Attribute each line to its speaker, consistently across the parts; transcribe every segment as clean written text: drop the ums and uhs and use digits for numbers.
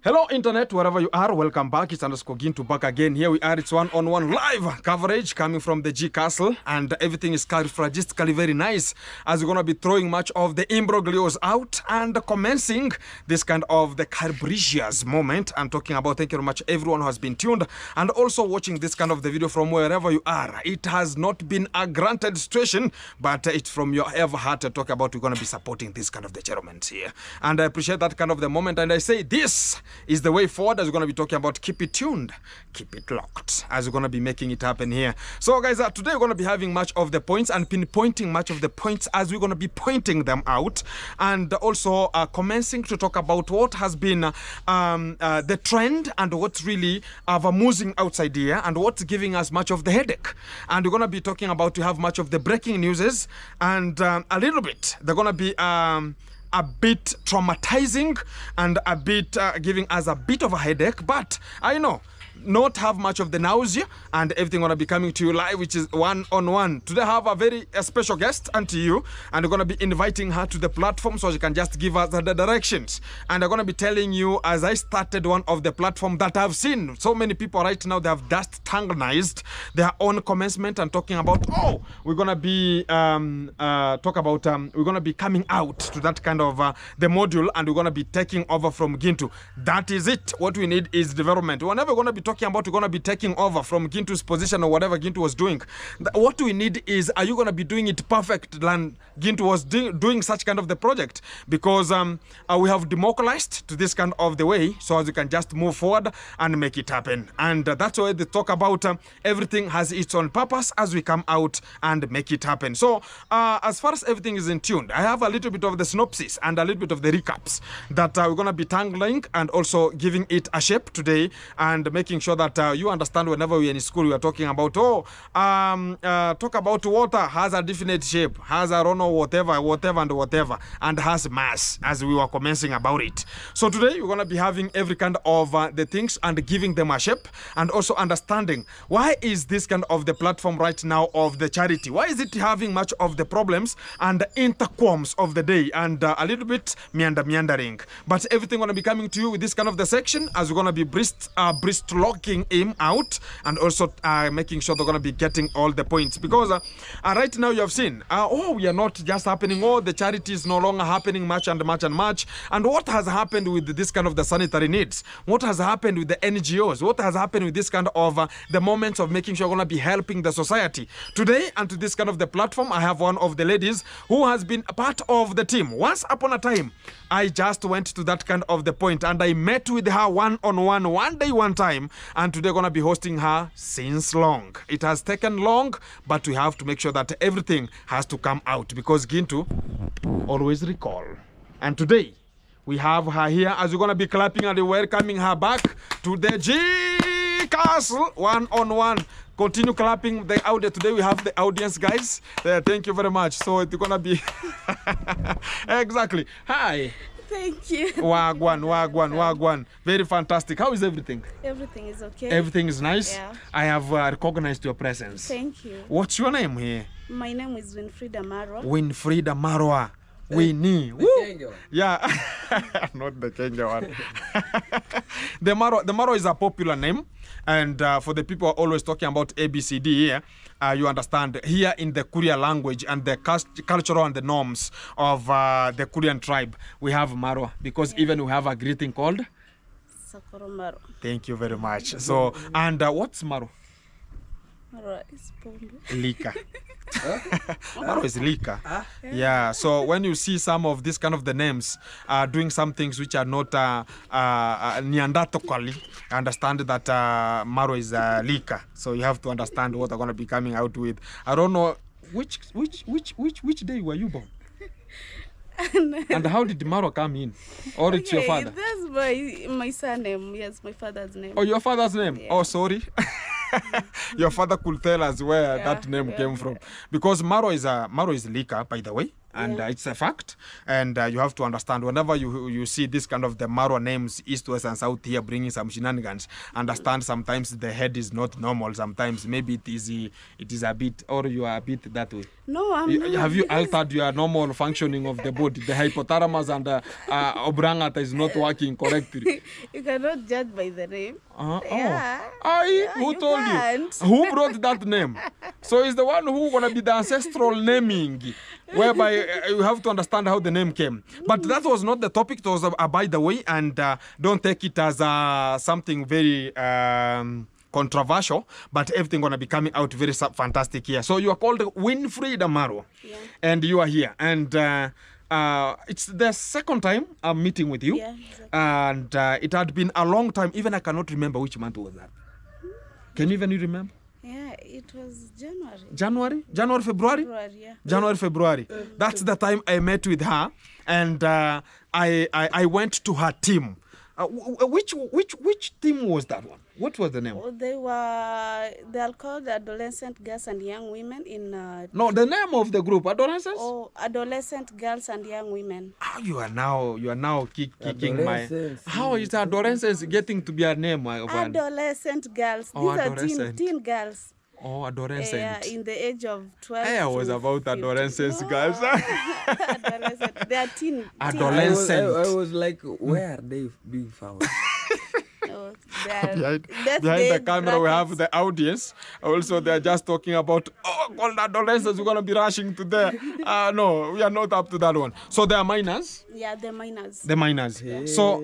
Speaker 1: Hello, Internet, wherever you are, welcome back. It's _Gintu back again. Here we are. It's one-on-one live coverage coming from the G Castle, and everything is characteristically very nice as we're going to be throwing much of the imbroglios out and commencing this kind of the capricious moment. I'm talking about, thank you very much, everyone who has been tuned and also watching this kind of the video from wherever you are. It has not been a granted situation, but it's from your ever heart to talk about. We're going to be supporting this kind of the gentlemen here, and I appreciate that kind of the moment, and I say this is the way forward as we're going to be talking about. Keep it tuned, keep it locked as we're going to be making it happen here. So guys, today we're going to be having much of the points and pinpointing much of the points as we're going to be pointing them out, and also commencing to talk about what has been the trend and what's really amusing outside here and what's giving us much of the headache. And we're going to be talking about to have much of the breaking newses, and a little bit they're going to be a bit traumatizing and a bit giving us a bit of a headache, but I know not have much of the nausea, and everything gonna be coming to you live, which is one-on-one. Today I have a very special guest unto you, and we're gonna be inviting her to the platform so she can just give us the directions. And I'm gonna be telling you, as I started one of the platform that I've seen so many people right now, they have just tongueized their own commencement and talking about, oh, we're gonna be we're gonna be coming out to that kind of the module, and we're gonna be taking over from Gintu. That is it. What we need is development. We're never gonna be talking about we're going to be taking over from Gintu's position or whatever Gintu was doing. What we need is, are you going to be doing it perfect than Gintu was doing such kind of the project? Because we have democratized to this kind of the way, so as you can just move forward and make it happen. And that's why they talk about everything has its own purpose as we come out and make it happen. So as far as everything is in tune, I have a little bit of the synopsis and a little bit of the recaps that we're going to be tangling and also giving it a shape today, and making sure that you understand whenever we're in school, we are talking about, talk about water has a definite shape, has a run or whatever, and has mass, as we were commencing about it. So today we're going to be having every kind of the things and giving them a shape, and also understanding why is this kind of the platform right now of the charity, why is it having much of the problems and the interquarms of the day, and a little bit meandering. But everything going to be coming to you with this kind of the section as we're going to be brisk locking him out, and also making sure they're going to be getting all the points, because right now you have seen we are not just happening, the charity is no longer happening much, and what has happened with this kind of the sanitary needs, what has happened with the NGOs, what has happened with this kind of the moments of making sure we're going to be helping the society. Today, and to this kind of the platform, I have one of the ladies who has been a part of the team. Once upon a time, I just went to that kind of the point, and I met with her one-on-one, one day, one time, and today gonna be hosting her since long. It has taken long, but we have to make sure that everything has to come out, because Gintu always recall. And today we have her here as we're gonna be clapping and welcoming her back to the G Castle one-on-one. Continue clapping the audience. Today we have the audience, guys. Thank you very much. So it's gonna be exactly. Hi.
Speaker 2: Thank you.
Speaker 1: Wagwan. Very fantastic. How is everything?
Speaker 2: Everything is okay.
Speaker 1: Everything is nice?
Speaker 2: Yeah.
Speaker 1: I have recognized your presence.
Speaker 2: Thank you.
Speaker 1: What's your name here?
Speaker 2: My name is Winfrida Marwa.
Speaker 1: Winfrida Marwa. Winnie.
Speaker 3: The
Speaker 1: yeah. Not the Kenya one. The Marwa is a popular name. And for the people who are always talking about ABCD here, you understand, here in the Kuria language and the cultural and the norms of the Kurian tribe, we have Marwa, because even we have a greeting called
Speaker 2: Sakoro Marwa.
Speaker 1: Thank you very much. So, and what's Marwa?
Speaker 2: Marwa is Pombe.
Speaker 1: Lika. Marwa is Lika. Yeah, so when you see some of these kind of the names doing some things which are not Neanderthally, understand that Marwa is Lika. So you have to understand what they're going to be coming out with. I don't know which day were you born? And how did Marwa come in? Or it's your father?
Speaker 2: That's my surname. Yes, my father's name.
Speaker 1: Oh, your father's name? Yeah. Oh, sorry. Your father could tell us where that name came from. Because Marwa is Lika, by the way. and it's a fact. And you have to understand, whenever you see this kind of the Marwa names, East, West, and South here bringing some shenanigans, understand sometimes the head is not normal. Sometimes maybe it is a bit, or you are a bit that way.
Speaker 2: No, I'm not.
Speaker 1: Have you altered your normal functioning of the body? The hypothalamus and obrangata is not working correctly.
Speaker 2: You cannot judge by the name.
Speaker 1: Who
Speaker 2: you
Speaker 1: told
Speaker 2: can't.
Speaker 1: you? Who brought that name? So it's the one who gonna be the ancestral naming, whereby you have to understand how the name came. But that was not the topic. It was by the way, and don't take it as something very controversial, but everything gonna be coming out very fantastic here. So you are called Winfried Amaro, and you are here, and it's the second time I'm meeting with you,
Speaker 2: Exactly.
Speaker 1: and it had been a long time. Even I cannot remember which month was that. Can you remember?
Speaker 2: Yeah, it was January.
Speaker 1: February? January, February. That's the time I met with her, and I went to her team. Which team was that one? What was the name?
Speaker 2: They are called Adolescent Girls and Young Women in...
Speaker 1: No, the name of the group, Adolescents?
Speaker 2: Oh, Adolescent Girls and Young Women.
Speaker 1: You are now kicking my... How is Adolescents getting to be a name?
Speaker 2: Adolescent Girls.
Speaker 1: Oh,
Speaker 2: These
Speaker 1: adolescent.
Speaker 2: are teen girls.
Speaker 1: Oh, Adolescent.
Speaker 2: In the age of 12
Speaker 1: I was
Speaker 2: to
Speaker 1: about
Speaker 2: 15.
Speaker 1: adolescents,
Speaker 2: No,
Speaker 1: guys.
Speaker 2: Adolescent. They are teen.
Speaker 1: Adolescent.
Speaker 3: I was like, where are they being found?
Speaker 2: Oh, they are,
Speaker 1: Behind
Speaker 2: that's
Speaker 1: the
Speaker 2: age
Speaker 1: camera, we have
Speaker 2: brackets.
Speaker 1: the audience. Also, they're just talking about, all the adolescents, we're going to be rushing to there. No, we are not up to that one. So they are minors?
Speaker 2: Yeah, the minors.
Speaker 1: The minors.
Speaker 3: Hey.
Speaker 1: So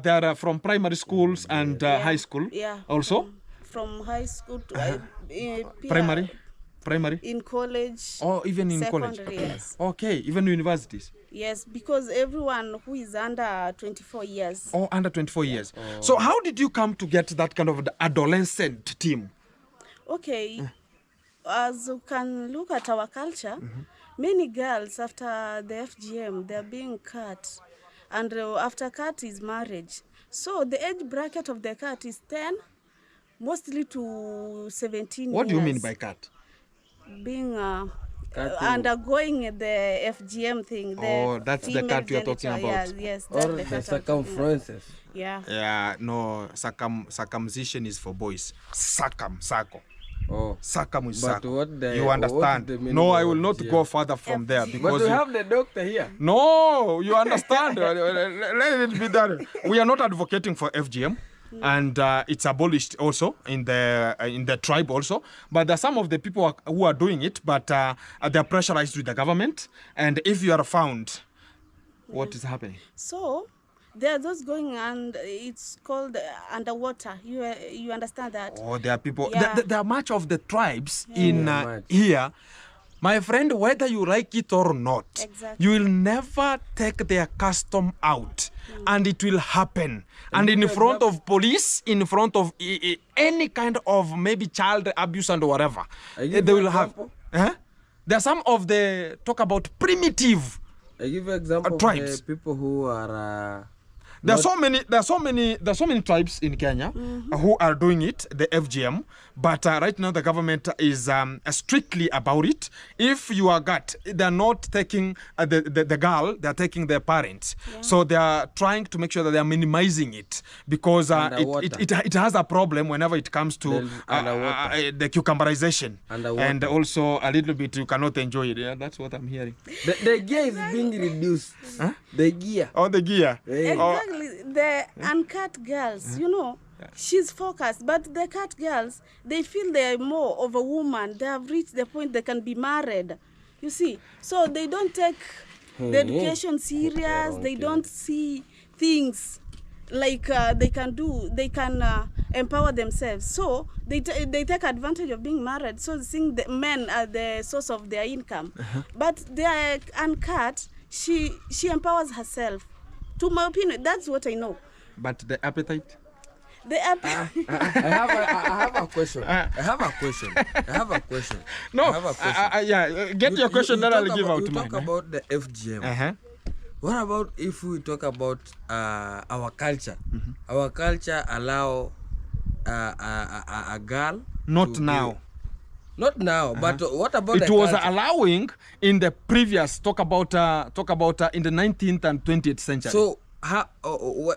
Speaker 1: they are from primary schools and high school?
Speaker 2: Yeah.
Speaker 1: Also?
Speaker 2: From high school to
Speaker 1: Primary?
Speaker 2: in college.
Speaker 1: Oh, even in college?
Speaker 2: Secondary, yes.
Speaker 1: Okay, even universities?
Speaker 2: Yes, because everyone who is under 24 years.
Speaker 1: Oh, under 24 years. So how did you come to get that kind of the adolescent team?
Speaker 2: Okay, as you can look at our culture, many girls after the FGM, they're being cut. And after cut is marriage. So the age bracket of the cut is 10, mostly to 17
Speaker 1: What
Speaker 2: years.
Speaker 1: do you mean by cut?
Speaker 2: Being
Speaker 3: Cutting.
Speaker 2: undergoing the FGM thing. The
Speaker 1: that's the
Speaker 2: female
Speaker 1: cut you're talking
Speaker 2: genital,
Speaker 1: about.
Speaker 2: Yes, that's
Speaker 3: Or
Speaker 2: the
Speaker 3: the
Speaker 2: cut I'm talking about.
Speaker 3: circumferences.
Speaker 2: Yeah.
Speaker 1: Yeah, no, circumcision is for boys. Circle.
Speaker 3: Oh.
Speaker 1: Circum is
Speaker 3: But
Speaker 1: circle.
Speaker 3: what the-
Speaker 1: You
Speaker 3: what
Speaker 1: understand?
Speaker 3: is the meaning
Speaker 1: No, I
Speaker 3: of
Speaker 1: will not
Speaker 3: FGM?
Speaker 1: go further from there
Speaker 2: FGM.
Speaker 3: But
Speaker 1: because
Speaker 3: we have the doctor here.
Speaker 1: no, you understand. Let it be that. We are not advocating for FGM. And it's abolished also in the tribe also. But there are some of the people who are doing it, but they're pressurized with the government. And if you are found, what is happening?
Speaker 2: So there are those going, and it's called underwater. You understand that?
Speaker 1: Oh, there are people.
Speaker 2: Yeah.
Speaker 1: There are much of the tribes in
Speaker 3: much.
Speaker 1: here. My friend, whether you like it or not,
Speaker 2: Exactly.
Speaker 1: you will never take their custom out. And it will happen. And in front of police, in front of any kind of maybe child abuse and whatever,
Speaker 3: I
Speaker 1: they
Speaker 3: give
Speaker 1: will
Speaker 3: you
Speaker 1: have.
Speaker 3: example.
Speaker 1: There are some of the talk about primitive.
Speaker 3: I give you example of
Speaker 1: tribes.
Speaker 3: the people who are
Speaker 1: There are so many tribes in Kenya who are doing it, the FGM. But right now the government is strictly about it. If you are got, they're not taking the girl, they're taking their parents. So they are trying to make sure that they are minimizing it because it has a problem whenever it comes to the cucumberization.
Speaker 3: Underwater.
Speaker 1: And also a little bit you cannot enjoy it. Yeah, that's what I'm hearing.
Speaker 3: the gear is being reduced.
Speaker 1: Huh?
Speaker 3: The gear.
Speaker 1: Oh, the gear.
Speaker 3: Hey.
Speaker 2: Exactly. The uncut girls, she's focused, but the cut girls, they feel they are more of a woman. They have reached the point they can be married. You see, so they don't take the education serious. They don't see things like they can empower themselves. So they take advantage of being married. So seeing the men are the source of their income, but they are uncut. She empowers herself. To my opinion, that's what I know.
Speaker 1: But the appetite?
Speaker 3: I have a question.
Speaker 1: No,
Speaker 3: I have a question.
Speaker 1: yeah, get your question, then I'll give out mine.
Speaker 3: Talk about the FGM. What about if we talk about our culture? Our culture allow a girl
Speaker 1: Not now.
Speaker 3: Not now, but what about
Speaker 1: it
Speaker 3: the
Speaker 1: was
Speaker 3: culture?
Speaker 1: allowing in the previous talk about in the 19th and 20th century.
Speaker 3: So how,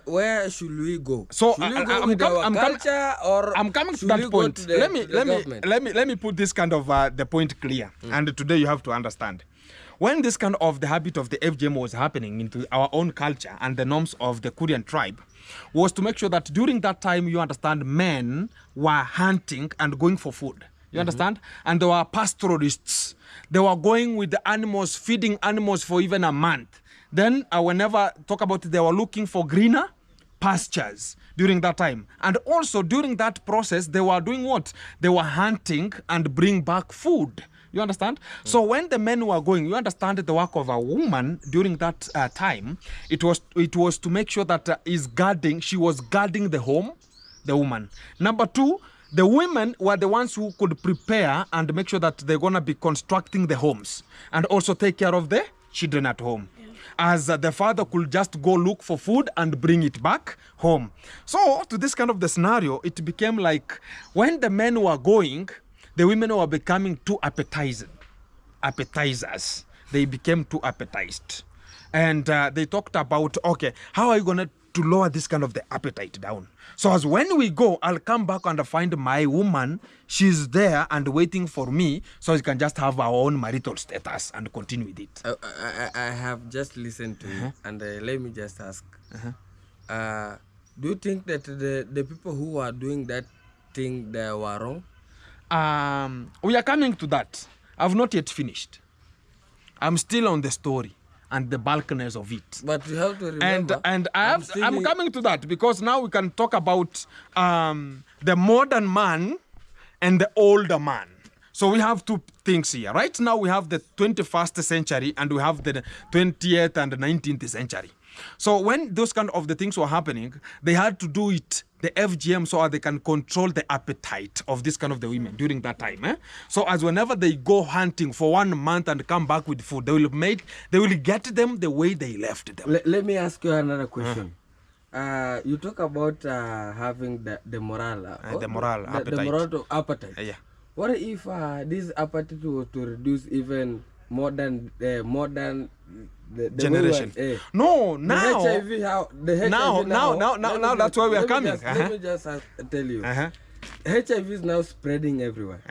Speaker 3: where should we go?
Speaker 1: So
Speaker 3: should we go with our culture, or
Speaker 1: I'm coming to
Speaker 3: should
Speaker 1: that
Speaker 3: we go
Speaker 1: point.
Speaker 3: to the,
Speaker 1: Let me put this kind of the point clear. And today you have to understand. When this kind of the habit of the FGM was happening into our own culture and the norms of the Korean tribe, was to make sure that during that time, you understand, men were hunting and going for food. You understand? And there were pastoralists. They were going with the animals, feeding animals for even a month. Then whenever talk about it, they were looking for greener pastures during that time. And also during that process, they were doing what? They were hunting and bring back food. You understand? So when the men were going, you understand the work of a woman during that time, it was to make sure that she was guarding the home, the woman. Number two, the women were the ones who could prepare and make sure that they're going to be constructing the homes and also take care of the children at home. Yeah. As the father could just go look for food and bring it back home. So to this kind of the scenario, it became like when the men were going, the women were becoming too appetizers. They became too appetized. And they talked about, okay, how are you going to lower this kind of the appetite down? So as when we go, I'll come back and find my woman. She's there and waiting for me, so we can just have our own marital status and continue with it.
Speaker 3: I have just listened to you, and let me just ask. Do you think that the people who are doing that thing, they were wrong?
Speaker 1: We are coming to that. I've not yet finished. I'm still on the story and the balconies of it.
Speaker 3: But you have to remember.
Speaker 1: And I'm coming to that because now we can talk about the modern man and the older man. So we have two things here. Right now we have the 21st century and we have the 20th and 19th century. So when those kind of the things were happening, they had to do it, the FGM, so they can control the appetite of this kind of the women during that time. So as whenever they go hunting for 1 month and come back with food, they will get them the way they left them.
Speaker 3: Let me ask you another question. You talk about having the moral, appetite.
Speaker 1: The moral
Speaker 3: appetite.
Speaker 1: Yeah.
Speaker 3: What if this appetite was to reduce even modern the
Speaker 1: generation? No, now
Speaker 3: the HIV
Speaker 1: now that's why we are coming.
Speaker 3: Let me just tell you. HIV is now spreading everywhere.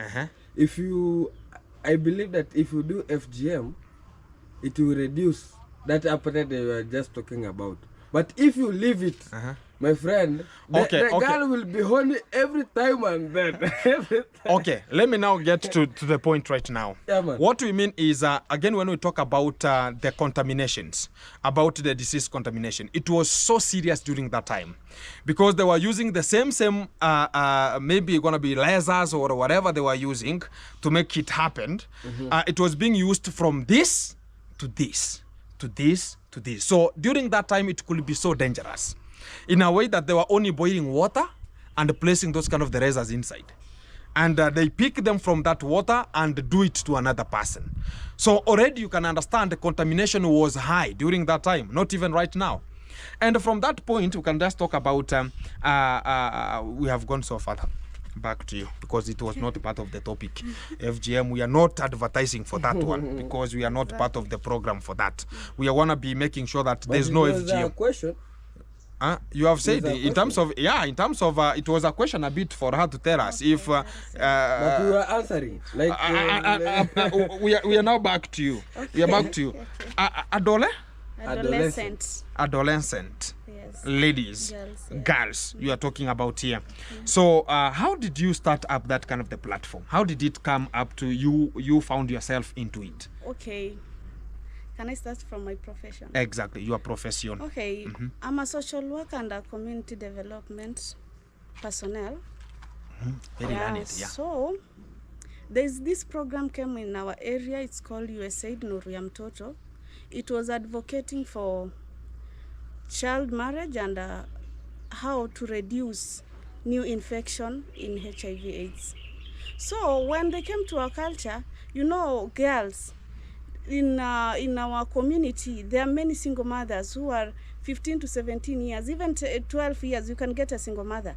Speaker 3: I believe that if you do FGM, it will reduce that appetite that we were just talking about. But if you leave it, my friend, the girl will be horny every time and then.
Speaker 1: Okay, let me now get to the point right now.
Speaker 3: Yeah, man.
Speaker 1: What we mean is, again, when we talk about the contaminations, about the disease contamination, it was so serious during that time because they were using the same maybe going to be lasers or whatever they were using to make it happen. It was being used from this to this, to this, to this. So during that time, it could be so dangerous in a way that they were only boiling water and placing those kind of the lasers inside. And they pick them from that water and do it to another person. So already you can understand the contamination was high during that time, not even right now. And from that point, we can just talk about, we have gone so far. Back to you, because it was not part of the topic. FGM, we are not advertising for that one because we are not part of the program for that. We want to be making sure that there's no FGM.
Speaker 3: Question.
Speaker 1: You have said in terms of it was a question a bit for her to tell us if
Speaker 3: but we were answering
Speaker 1: we are now back to you. Okay. We are back to you. Adolescent.
Speaker 2: Yes.
Speaker 1: Ladies, girls, you are talking about here. So how did you start up that kind of the platform? How did it come up to you found yourself into it?
Speaker 2: Okay. Can I start from my profession?
Speaker 1: Exactly, your profession.
Speaker 2: Okay, I'm a social worker and a community development personnel.
Speaker 1: Very learned, yeah.
Speaker 2: So, there's this program came in our area. It's called USAID Nuru ya Mtoto. It was advocating for child marriage and how to reduce new infection in HIV/AIDS. So, when they came to our culture, girls, in our community, there are many single mothers who are 15 to 17 years, even 12 years, you can get a single mother.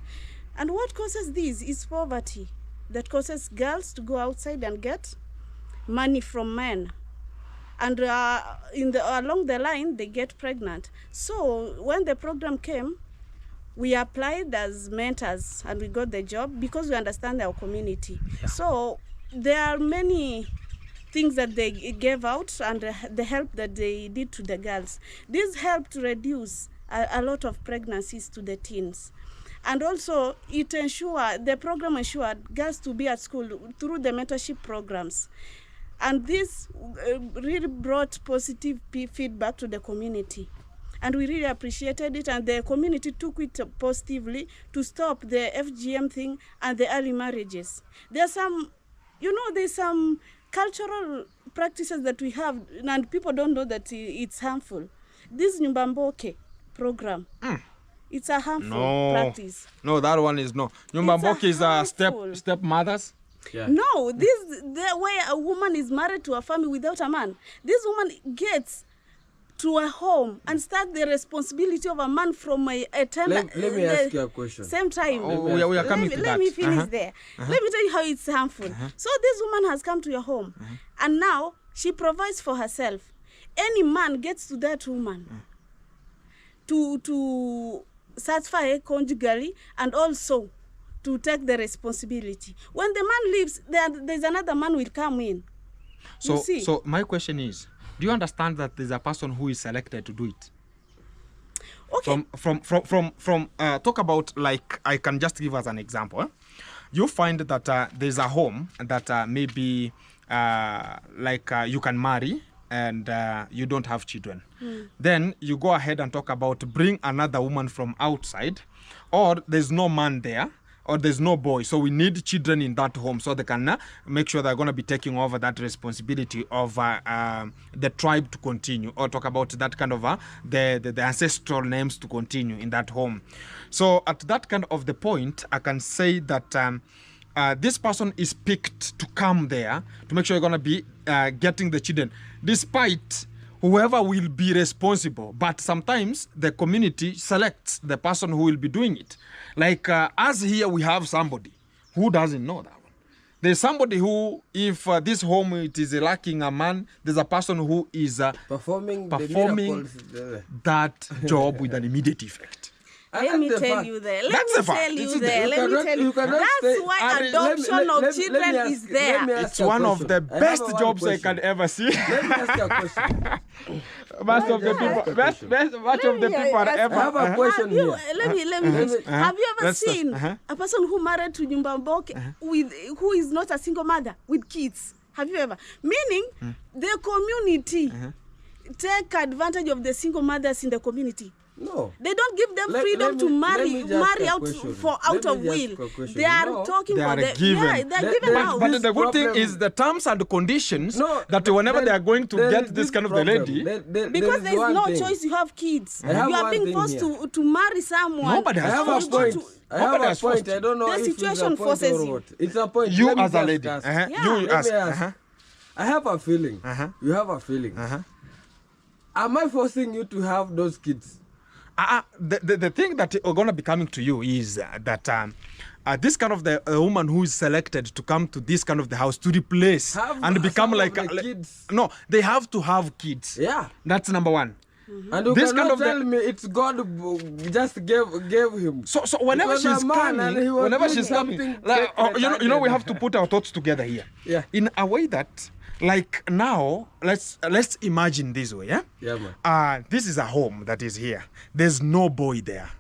Speaker 2: And what causes this is poverty. that causes girls to go outside and get money from men. And along the line, they get pregnant. So when the program came, we applied as mentors and we got the job because we understand our community. Yeah. So there are many things that they gave out and the help that they did to the girls. This helped to reduce a lot of pregnancies to the teens. And also the program ensured girls to be at school through the mentorship programs. And this really brought positive feedback to the community. And we really appreciated it, and the community took it positively to stop the FGM thing and the early marriages. There's some cultural practices that we have, and people don't know that it's harmful. This Nyumbamboke program, it's a harmful practice.
Speaker 1: No, that one is no. Nyumbamboke is stepmothers.
Speaker 2: Yeah. No, the way a woman is married to a family without a man. This woman gets to a home and start the responsibility of a man from a time.
Speaker 3: Let me ask you a question.
Speaker 2: Same time.
Speaker 1: We are coming to that.
Speaker 2: Let me finish there. Let me tell you how it's harmful. So this woman has come to your home, and now she provides for herself. Any man gets to that woman to satisfy her conjugally and also to take the responsibility. When the man leaves, there's another man will come in.
Speaker 1: So my question is, do you understand that there's a person who is selected to do it?
Speaker 2: Okay.
Speaker 1: From talk about, like, I can just give us an example. You find that there's a home that maybe you can marry and you don't have children. Then you go ahead and talk about bring another woman from outside, or there's no man there, or there's no boy, so we need children in that home so they can make sure they're going to be taking over that responsibility of the tribe to continue, or talk about that kind of the ancestral names to continue in that home. So at that kind of the point, I can say that this person is picked to come there to make sure you're going to be getting the children, despite whoever will be responsible. But sometimes the community selects the person who will be doing it. Like us here, we have somebody who doesn't know that one. There's somebody who, if this home it is lacking a man, there's a person who is performing that job with an immediate effect.
Speaker 2: Let me tell you there. That's why adoption of children is there.
Speaker 1: It's one of the best jobs I can ever see.
Speaker 3: Let me ask you a question.
Speaker 1: Most of the people are ever.
Speaker 3: I have a question here.
Speaker 2: Let me finish. Have you ever seen a person who married to Nyumbamboke who is not a single mother with kids? Have you ever? Meaning the community take advantage of the single mothers in the community.
Speaker 3: No.
Speaker 2: They don't give them freedom to marry out of will. They are talking about the
Speaker 1: given.
Speaker 2: Yeah, they're given out.
Speaker 1: But the good thing is the terms and conditions that whenever they are going to get this kind of the lady.
Speaker 2: Because there is no choice, you have kids. You are being forced to marry someone.
Speaker 1: Nobody has
Speaker 3: I have a point. I don't know
Speaker 2: the
Speaker 3: if
Speaker 2: situation forces you.
Speaker 3: It's a point.
Speaker 1: You as a lady.
Speaker 3: You ask. I have a feeling. You have a feeling. Am I forcing you to have those kids?
Speaker 1: The thing that are going to be coming to you is that this kind of the woman who is selected to come to this kind of the house to replace and become like
Speaker 3: kids.
Speaker 1: No, they have to have kids.
Speaker 3: Yeah,
Speaker 1: that's number one.
Speaker 3: And you cannot tell me it's God just gave him.
Speaker 1: So whenever she's coming, like, you know, we have to put our thoughts together here.
Speaker 3: Yeah.
Speaker 1: In a way that, like, now let's imagine this way.
Speaker 3: Yeah, man.
Speaker 1: This is a home that is here. There's no boy there,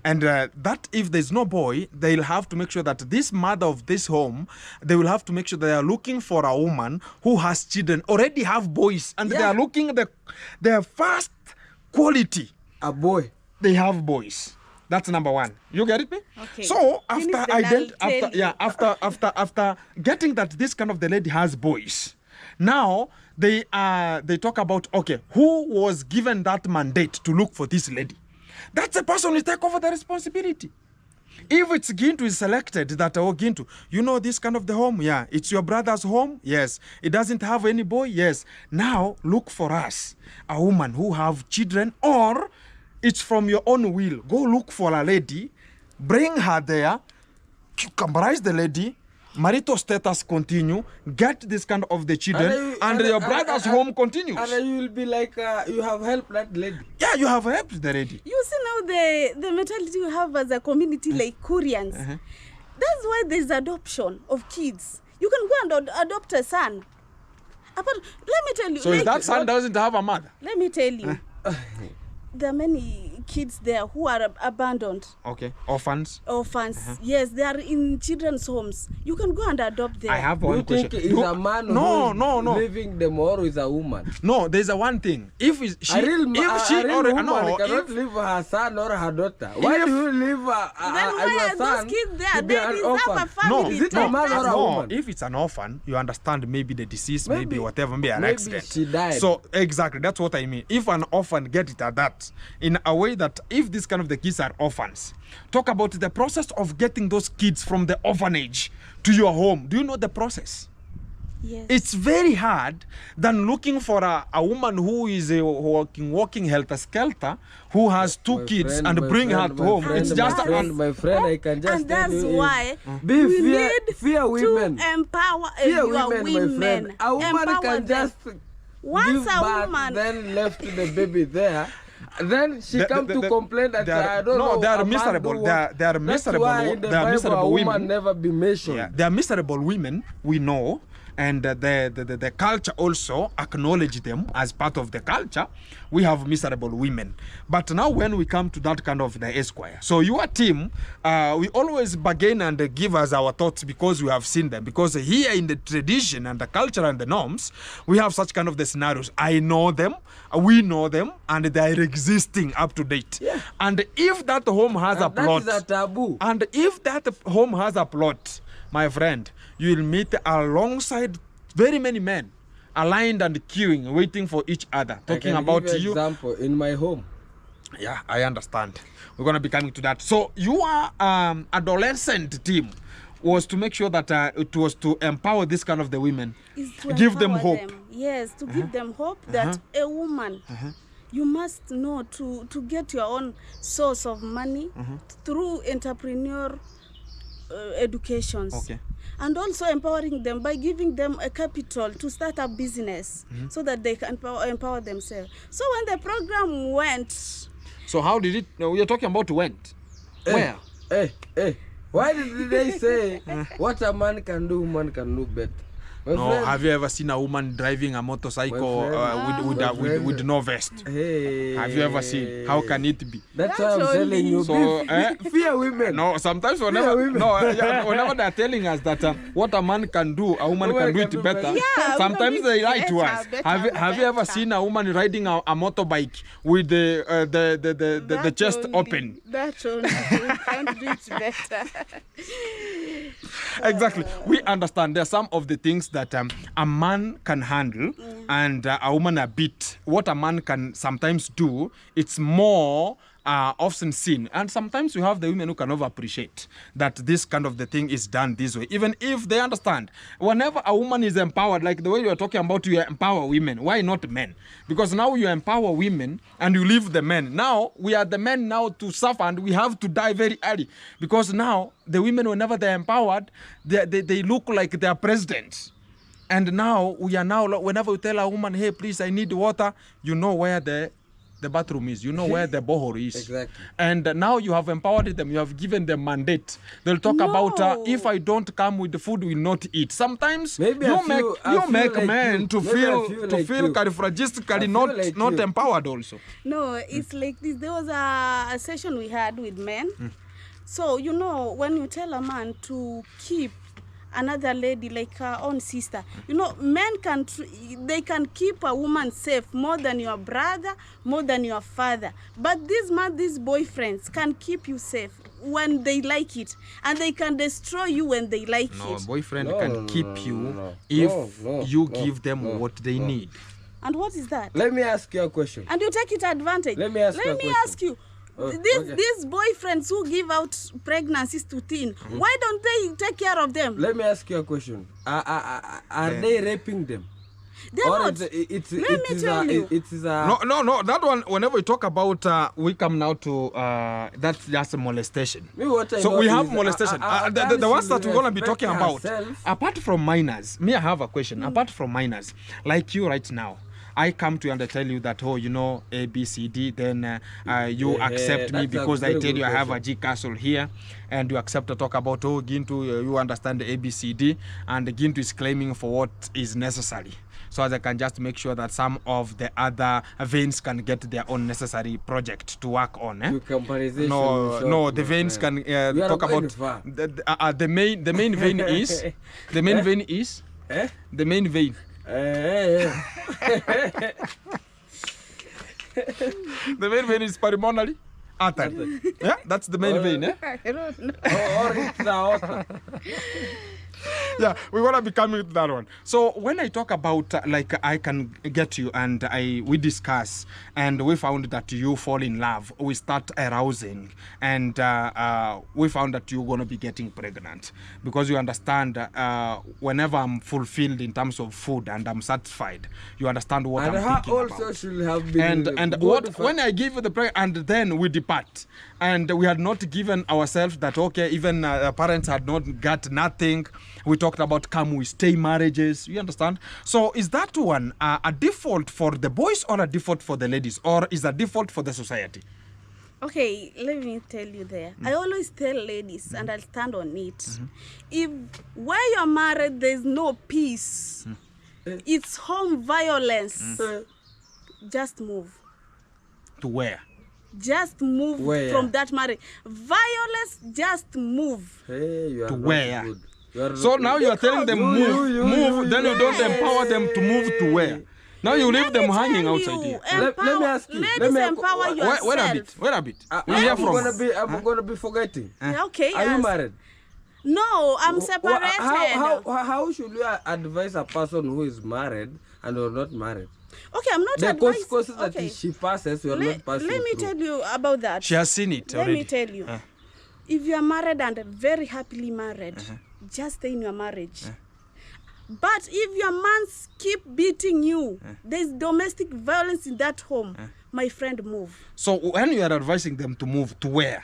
Speaker 1: and that if there's no boy, they'll have to make sure that this mother of this home, they will have to make sure they are looking for a woman who has children, already have boys, and they are looking their first quality.
Speaker 3: A boy.
Speaker 1: They have boys. That's number one. You get it, me?
Speaker 2: Okay.
Speaker 1: So after getting that this kind of the lady has boys, now they talk about, okay, who was given that mandate to look for this lady? That's the person who take over the responsibility. If it's Gintu is selected, that Gintu, you know this kind of the home? Yeah. It's your brother's home? Yes. It doesn't have any boy? Yes. Now look for us a woman who have children, or it's from your own will. Go look for a lady, bring her there, cucumberize the lady, marital status continue, get this kind of the children, and your brother's home continues.
Speaker 3: And you will be like, you have helped that lady.
Speaker 1: Yeah, you have helped the lady.
Speaker 2: You see now the mentality we have as a community like Koreans. That's why there's adoption of kids. You can go and adopt a son. But let me tell you.
Speaker 1: So
Speaker 2: like,
Speaker 1: if that son doesn't have a mother?
Speaker 2: Let me tell you. There are many kids there who are abandoned.
Speaker 1: Okay, orphans.
Speaker 2: Yes, they are in children's homes. You can go and adopt them.
Speaker 1: I have
Speaker 3: Do you
Speaker 1: one question.
Speaker 3: think is a man
Speaker 1: No.
Speaker 3: leaving them or is a woman?
Speaker 1: No, there's a one thing. If she
Speaker 3: A real woman
Speaker 1: no,
Speaker 3: cannot leave her son or her daughter. Why do you leave
Speaker 2: Then why
Speaker 3: your
Speaker 2: are
Speaker 3: son
Speaker 2: those kids there?
Speaker 3: to be
Speaker 2: They
Speaker 3: an
Speaker 2: deserve a
Speaker 3: orphan?
Speaker 2: family.
Speaker 3: Is it a man or a
Speaker 1: no,
Speaker 3: woman?
Speaker 1: if it's an orphan, you understand maybe the disease, maybe whatever, maybe an
Speaker 3: maybe
Speaker 1: accident.
Speaker 3: she died.
Speaker 1: So exactly, that's what I mean. If an orphan get it at that, in a way that if this kind of the kids are orphans, talk about the process of getting those kids from the orphanage to your home. Do you know the process?
Speaker 2: Yes.
Speaker 1: It's very hard than looking for a woman who is walking helter-skelter, who has two
Speaker 3: My
Speaker 1: kids
Speaker 3: friend,
Speaker 1: and
Speaker 3: my
Speaker 1: bring
Speaker 3: friend,
Speaker 1: her to
Speaker 3: my
Speaker 1: home.
Speaker 3: friend,
Speaker 1: It's
Speaker 3: my
Speaker 1: just
Speaker 3: friend, my friend, I can just
Speaker 2: And
Speaker 3: tell
Speaker 2: that's
Speaker 3: you
Speaker 2: why
Speaker 3: be
Speaker 2: we
Speaker 3: fear,
Speaker 2: need
Speaker 3: fear women.
Speaker 2: to empower
Speaker 3: Fear
Speaker 2: your
Speaker 3: women, my friend. A woman
Speaker 2: Empower
Speaker 3: can
Speaker 2: them.
Speaker 3: just
Speaker 2: Once
Speaker 3: give
Speaker 2: a
Speaker 3: birth,
Speaker 2: woman-
Speaker 3: then left the baby there. Then she come to complain that I don't know.
Speaker 1: they are
Speaker 3: a man
Speaker 1: miserable.
Speaker 3: do
Speaker 1: They are
Speaker 3: what-
Speaker 1: miserable.
Speaker 3: That's why in the
Speaker 1: They are
Speaker 3: Bible,
Speaker 1: miserable
Speaker 3: a woman
Speaker 1: women.
Speaker 3: never be mentioned.
Speaker 1: Yeah, they are miserable women, we know, and the culture also acknowledge them as part of the culture. We have miserable women. But now when we come to that kind of the Esquire, so your team, we always bargain and give us our thoughts because we have seen them. Because here in the tradition and the culture and the norms, we have such kind of the scenarios. I know them, we know them, and they are existing up to date.
Speaker 3: Yeah.
Speaker 1: And if that home has a
Speaker 3: And
Speaker 1: plot,
Speaker 3: that is a taboo.
Speaker 1: and if that home has a plot, my friend, you will meet alongside very many men aligned and queuing, waiting for each other, talking
Speaker 3: I can
Speaker 1: about
Speaker 3: give
Speaker 1: you.
Speaker 3: Example in my home.
Speaker 1: Yeah, I understand. We're gonna be coming to that. So your adolescent team was to make sure that it was to empower this kind of the women,
Speaker 2: Is to
Speaker 1: give them
Speaker 2: empower
Speaker 1: hope.
Speaker 2: Yes, to give them hope that a woman, you must know to get your own source of money through entrepreneur educations.
Speaker 1: Okay.
Speaker 2: And also empowering them by giving them a capital to start a business so that they can empower themselves. So when the program went,
Speaker 1: So how did it? We are talking about went. Where?
Speaker 3: Hey. Why did they say what a man can do, woman can do better? My
Speaker 1: No,
Speaker 3: friend,
Speaker 1: have you ever seen a woman driving a motorcycle
Speaker 3: My friend.
Speaker 1: with no vest?
Speaker 3: Hey.
Speaker 1: Have you ever seen? How can it be?
Speaker 3: That's why I'm
Speaker 2: That's
Speaker 3: telling you.
Speaker 1: So,
Speaker 3: fear women.
Speaker 1: No, sometimes
Speaker 3: women.
Speaker 1: whenever they're telling us that what a man can do, a woman can do it better.
Speaker 2: Yeah,
Speaker 1: Sometimes
Speaker 2: woman
Speaker 1: they
Speaker 2: do
Speaker 1: lie
Speaker 2: it
Speaker 1: to us.
Speaker 2: better,
Speaker 1: Have you ever
Speaker 2: better.
Speaker 1: seen a woman riding a motorbike with the chest open?
Speaker 2: That only you can't do it better.
Speaker 1: Exactly. We understand there are some of the things that a man can handle and a woman a bit. What a man can sometimes do, it's more often seen. And sometimes we have the women who can over appreciate that this kind of the thing is done this way. Even if they understand, whenever a woman is empowered, like the way you are talking about, you empower women. Why not men? Because now you empower women and you leave the men. Now we are the men now to suffer and we have to die very early. Because now the women, whenever they're empowered, they look like they are presidents. And now we are now, whenever we tell a woman, hey, please, I need water, you know where the bathroom is, you know where the borehole is.
Speaker 3: Exactly.
Speaker 1: And now you have empowered them, you have given them mandate. They'll talk about, if I don't come with the food, we will not eat. Sometimes
Speaker 3: Maybe
Speaker 1: you
Speaker 3: a few
Speaker 1: make
Speaker 3: like
Speaker 1: men
Speaker 3: you.
Speaker 1: to
Speaker 3: Maybe a
Speaker 1: feel
Speaker 3: few like you.
Speaker 1: califragistically
Speaker 3: A few
Speaker 1: not
Speaker 3: like
Speaker 1: not
Speaker 3: you.
Speaker 1: empowered also.
Speaker 2: No, it's like this. There was a session we had with men. So, you know, when you tell a man to keep another lady like her own sister, you know, men they can keep a woman safe more than your brother, more than your father. But these boyfriends can keep you safe when they like it, and they can destroy you when they like
Speaker 1: No,
Speaker 2: it.
Speaker 1: boyfriend
Speaker 3: No,
Speaker 1: can
Speaker 3: no,
Speaker 1: keep
Speaker 3: no,
Speaker 1: you
Speaker 3: no.
Speaker 1: if
Speaker 3: No,
Speaker 1: you
Speaker 3: no,
Speaker 1: give them
Speaker 3: no,
Speaker 1: what they
Speaker 3: no.
Speaker 1: need.
Speaker 2: And what is that?
Speaker 3: Let me ask you a question.
Speaker 2: And you take it advantage.
Speaker 3: Let me ask you a question.
Speaker 2: ask you.
Speaker 3: Okay.
Speaker 2: These boyfriends who give out pregnancies to teen, why don't they take care of them?
Speaker 3: Let me ask you a question. Are they raping them?
Speaker 2: They're
Speaker 3: Or
Speaker 2: not. Let me tell you.
Speaker 3: It is a...
Speaker 1: No. That one, whenever we talk about, we come now to, that's just a molestation. So we have molestation. The ones that we're going to be talking about, apart from minors, I have a question. Apart from minors, like you right now, I come to you and I tell you that, oh, you know, A, B, C, D, then you accept me because I tell you I have a G castle here, and you accept to talk about, oh, Gintu, you understand the A, B, C, D, and Gintu is claiming for what is necessary. So as I can just make sure that some of the other veins can get their own necessary project to work on. No, the veins can talk about the main vein is the main vein is the main vein. The main vein is pulmonary artery. Yeah, that's the main vein.
Speaker 2: I don't know.
Speaker 3: Or it's the aorta.
Speaker 1: Yeah, we want to be coming to that one. So when I talk about like I can get you and we discuss and we found that you fall in love, we start arousing, and we found that you're going to be getting pregnant because you understand whenever I'm fulfilled in terms of food and I'm satisfied, you understand what
Speaker 3: and
Speaker 1: I'm thinking
Speaker 3: also
Speaker 1: about.
Speaker 3: should have been
Speaker 1: And what when I give you the pregnant and then we depart, and we had not given ourselves that, okay, even parents had not got nothing. We talked about come we stay marriages, you understand? So is that one a default for the boys or a default for the ladies, or is a default for the society?
Speaker 2: Okay, let me tell you there. I always tell ladies, and I'll stand on it. If where you're married, there's no peace. It's home violence. Just move.
Speaker 1: To where?
Speaker 2: Just move from that marriage. Violence, just move.
Speaker 3: Hey, you are
Speaker 1: To
Speaker 3: not
Speaker 1: where?
Speaker 3: good.
Speaker 1: So now you are telling them move, then you don't empower them to move to where? Now you leave them hanging outside here.
Speaker 3: Let me ask you.
Speaker 2: Ladies, empower yourself.
Speaker 1: Wait a bit. We hear from.
Speaker 3: I'm gonna be forgetting.
Speaker 2: Okay.
Speaker 3: Are you married?
Speaker 2: No, I'm separated.
Speaker 3: How should we advise a person who is married and or not married?
Speaker 2: Okay, I'm not
Speaker 3: the
Speaker 2: advising.
Speaker 3: consequences that she passes, you are not passing
Speaker 2: Let me
Speaker 3: through.
Speaker 2: tell you about that.
Speaker 1: She has seen it
Speaker 2: Let
Speaker 1: already.
Speaker 2: me tell you. If you are married and very happily married, just stay in your marriage. But if your man keep beating you, there's domestic violence in that home, my friend, move.
Speaker 1: So when you are advising them to move, to where?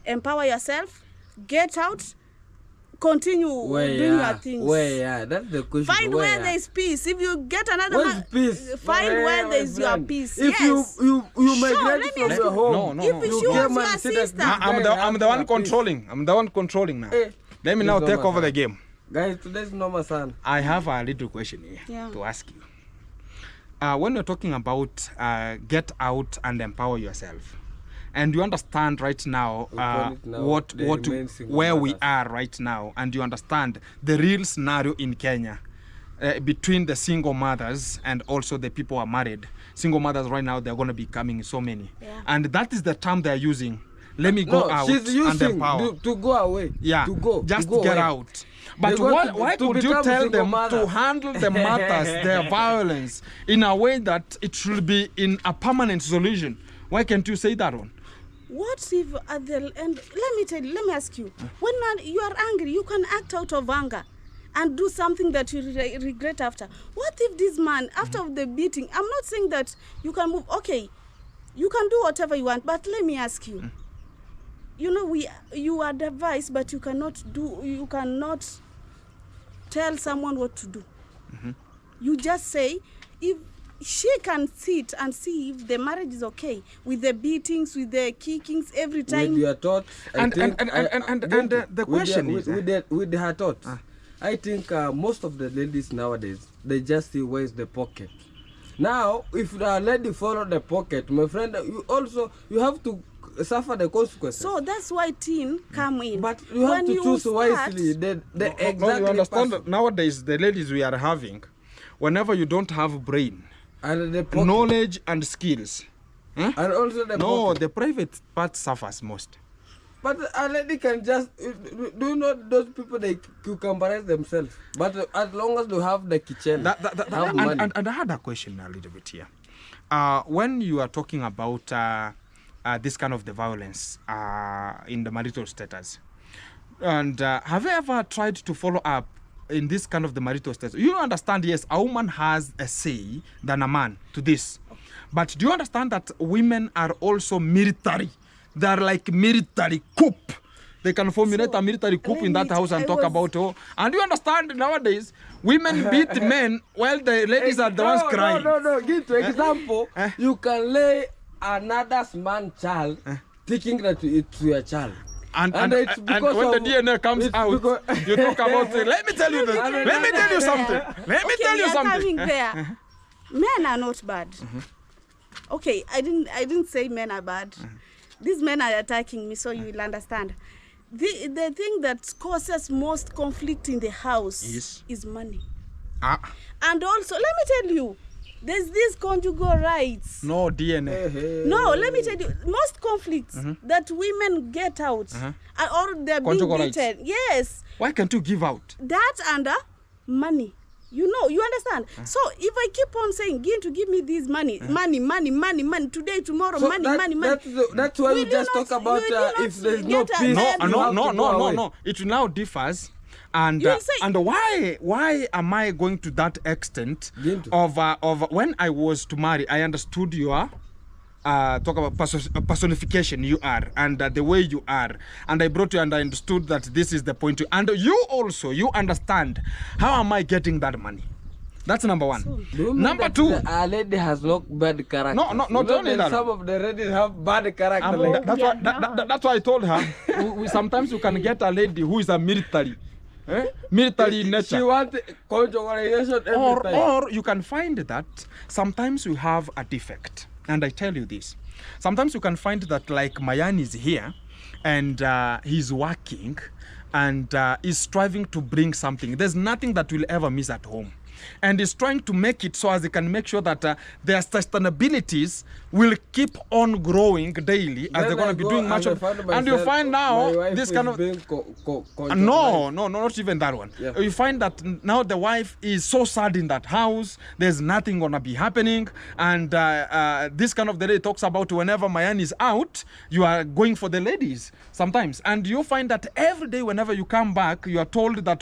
Speaker 2: Empower yourself, get out, continue doing your things.
Speaker 3: That's the question.
Speaker 2: Find where there's peace. If you get another
Speaker 3: Where's
Speaker 2: man,
Speaker 3: peace?
Speaker 2: find where there's your peace.
Speaker 3: If
Speaker 2: yes.
Speaker 3: you migrate
Speaker 2: let me
Speaker 3: from
Speaker 2: ask
Speaker 3: your
Speaker 2: you.
Speaker 3: home,
Speaker 1: No.
Speaker 2: If she
Speaker 3: came
Speaker 2: was
Speaker 3: and
Speaker 2: your
Speaker 3: said that
Speaker 2: sister,
Speaker 1: I'm the one controlling. I'm the one controlling now. Let me now take over the game.
Speaker 3: Guys, today's normal son.
Speaker 1: I have a little question here to ask you. When you're talking about get out and empower yourself, and you understand right now, where we are right now, and you understand the real scenario in Kenya between the single mothers and also the people who are married. Single mothers right now, they're going to be coming so many, and that is the term they're using. Let me go out
Speaker 3: she's using
Speaker 1: and empower.
Speaker 3: to go away.
Speaker 1: Yeah,
Speaker 3: to go.
Speaker 1: just
Speaker 3: to go
Speaker 1: get
Speaker 3: away.
Speaker 1: out. But why
Speaker 3: to
Speaker 1: could you
Speaker 3: become
Speaker 1: tell
Speaker 3: single
Speaker 1: them
Speaker 3: mother.
Speaker 1: to handle the matters, their violence, in a way that it should be in a permanent solution? Why can't you say that one?
Speaker 2: what if at the end, let me ask you, when you are angry, you can act out of anger and do something that you regret after. What if this man, after the beating, I'm not saying that you can move, okay, you can do whatever you want, but let me ask you, you know, you are advised, but you cannot tell someone what to do. You just say, if she can sit and see if the marriage is okay with the beatings, with the kickings every time.
Speaker 3: With your thoughts,
Speaker 1: And the question is,
Speaker 3: with her thoughts, I think most of the ladies nowadays, they just see where's the pocket. Now, if the lady follow the pocket, my friend, you have to suffer the consequences.
Speaker 2: So that's why teen come in.
Speaker 3: But you have to choose wisely.
Speaker 1: you understand that nowadays the ladies we are having, whenever you don't have brain,
Speaker 3: and the pocket,
Speaker 1: knowledge and skills,
Speaker 3: and also the pocket.
Speaker 1: the private part suffers most.
Speaker 3: But a lady can just do you know those people, they cucumberize themselves. But as long as they have the kitchen, have money.
Speaker 1: And I had a question a little bit here. When you are talking about this kind of the violence in the marital status, and have you ever tried to follow up in this kind of the marital status, you understand, yes, a woman has a say than a man to this. But do you understand that women are also military? They are like military coup. They can formulate a military coup in that house and talk about, and you understand nowadays, women beat men while the ladies are the ones crying.
Speaker 3: No. Give to example, you can lay another man's child thinking that it's your child.
Speaker 1: And when the DNA comes out, you talk about it. Let me tell you this. Let me tell you something. Let me tell you something.
Speaker 2: There. Men are not bad. Okay, I didn't say men are bad. These men are attacking me, so you will understand. The thing that causes most conflict in the house is money. And also, let me tell you, there's this conjugal rights.
Speaker 1: No DNA.
Speaker 2: No, let me tell you, most conflicts that women get out or they're being beaten. Yes.
Speaker 1: Why can't you give out?
Speaker 2: That and money. You know, you understand? So if I keep on saying, give me this money, money, today, tomorrow,
Speaker 3: so
Speaker 2: money.
Speaker 3: That's why you just talk about if there's no peace.
Speaker 1: No. It now differs. And why am I going to that extent of when I was to marry, I understood your talk about personification you are and the way you are, and I brought you and I understood that this is the point and you also understand how am I getting that money. That's number one.
Speaker 3: So,
Speaker 1: number two,
Speaker 3: a lady has not bad character.
Speaker 1: No, not only that.
Speaker 3: Some of the ladies have bad character.
Speaker 1: That's why I told her sometimes you can get a lady who is a military military in nature.
Speaker 3: She wants conjugalization every time.
Speaker 1: Or you can find that sometimes you have a defect. And I tell you this, sometimes you can find that like Mayan is here and he's working and is striving to bring something. There's nothing that will ever miss at home. And is trying to make it so as they can make sure that their sustainabilities will keep on growing daily as they're going to be doing much of. And you find now this kind of no, not even that one. Yeah. You find that now the wife is so sad in that house. There's nothing going to be happening, and this kind of the lady talks about whenever Mayan is out, you are going for the ladies sometimes, and you find that every day whenever you come back, you are told that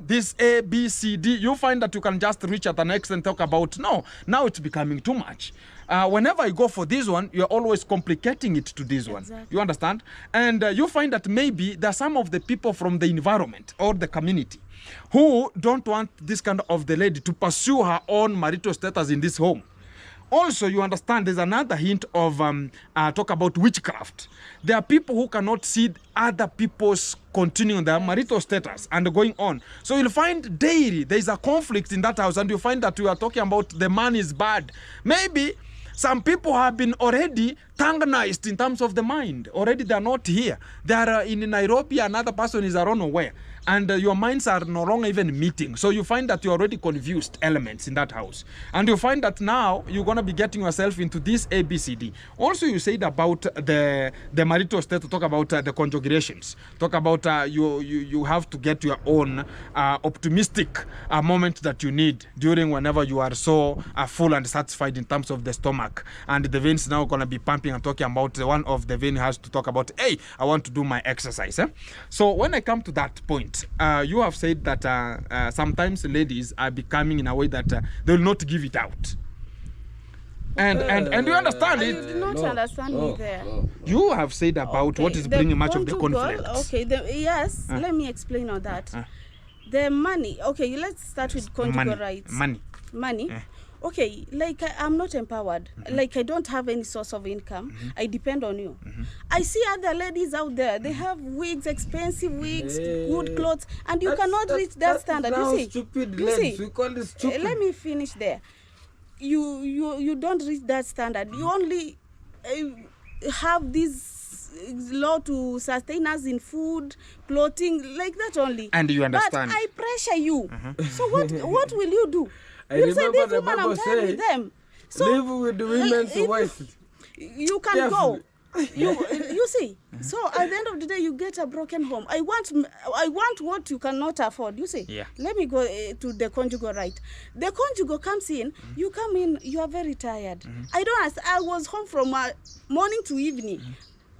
Speaker 1: this A, B, C, D. You find that you can just reach at the next and talk about now it's becoming too much. Whenever you go for this one, you're always complicating it to this one. You understand? And you find that maybe there are some of the people from the environment or the community who don't want this kind of the lady to pursue her own marital status in this home. Also, you understand there's another hint of talk about witchcraft. There are people who cannot see other people's continuing their marital status and going on. So you'll find daily there's a conflict in that house, and you find that we are talking about the man is bad. Maybe some people have been already tanganized in terms of the mind. Already they are not here. They are in Nairobi, another person is around nowhere. And your minds are no longer even meeting. So you find that you're already confused elements in that house. And you find that now you're going to be getting yourself into this ABCD. Also, you said about the marital state, to talk about the conjugations. Talk about you have to get your own optimistic moment that you need during whenever you are so full and satisfied in terms of the stomach. And the veins now going to be pumping and talking about one of the vein has to talk about, hey, I want to do my exercise. So when I come to that point, you have said that sometimes ladies are becoming in a way that they will not give it out. And you understand it?
Speaker 2: You did not understand me there.
Speaker 1: You have said about what is bringing much of the conflict.
Speaker 2: Okay, yes, let me explain on that. The money, okay, let's start with conjugal rights. Money. Okay, like I'm not empowered. Like I don't have any source of income. I depend on you. I see other ladies out there. They have wigs, expensive wigs, good clothes, and you cannot reach that standard. You see?
Speaker 3: Stupid
Speaker 2: you see?
Speaker 3: We call it stupid.
Speaker 2: Let me finish there. You don't reach that standard. You only have this law to sustain us in food, clothing, like that only.
Speaker 1: And you understand?
Speaker 2: But I pressure you. So what will you do?
Speaker 3: I remember the Bible saying, live with the women's wives.
Speaker 2: You can go. You see. So at the end of the day, you get a broken home. I want what you cannot afford. You see.
Speaker 1: Yeah.
Speaker 2: Let me go to the conjugal right. The conjugal comes in. You come in. You are very tired. I don't ask. I was home from morning to evening.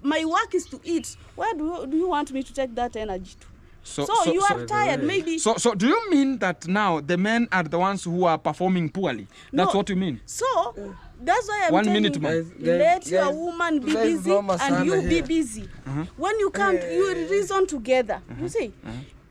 Speaker 2: My work is to eat. Where do you want me to take that energy to? So you are tired, maybe.
Speaker 1: So do you mean that now the men are the ones who are performing poorly? That's what you mean?
Speaker 2: So that's why I'm
Speaker 1: 1
Speaker 2: telling
Speaker 1: minute,
Speaker 2: you,
Speaker 1: man.
Speaker 2: let your woman be busy and you be busy. When you come, you reason together. You see,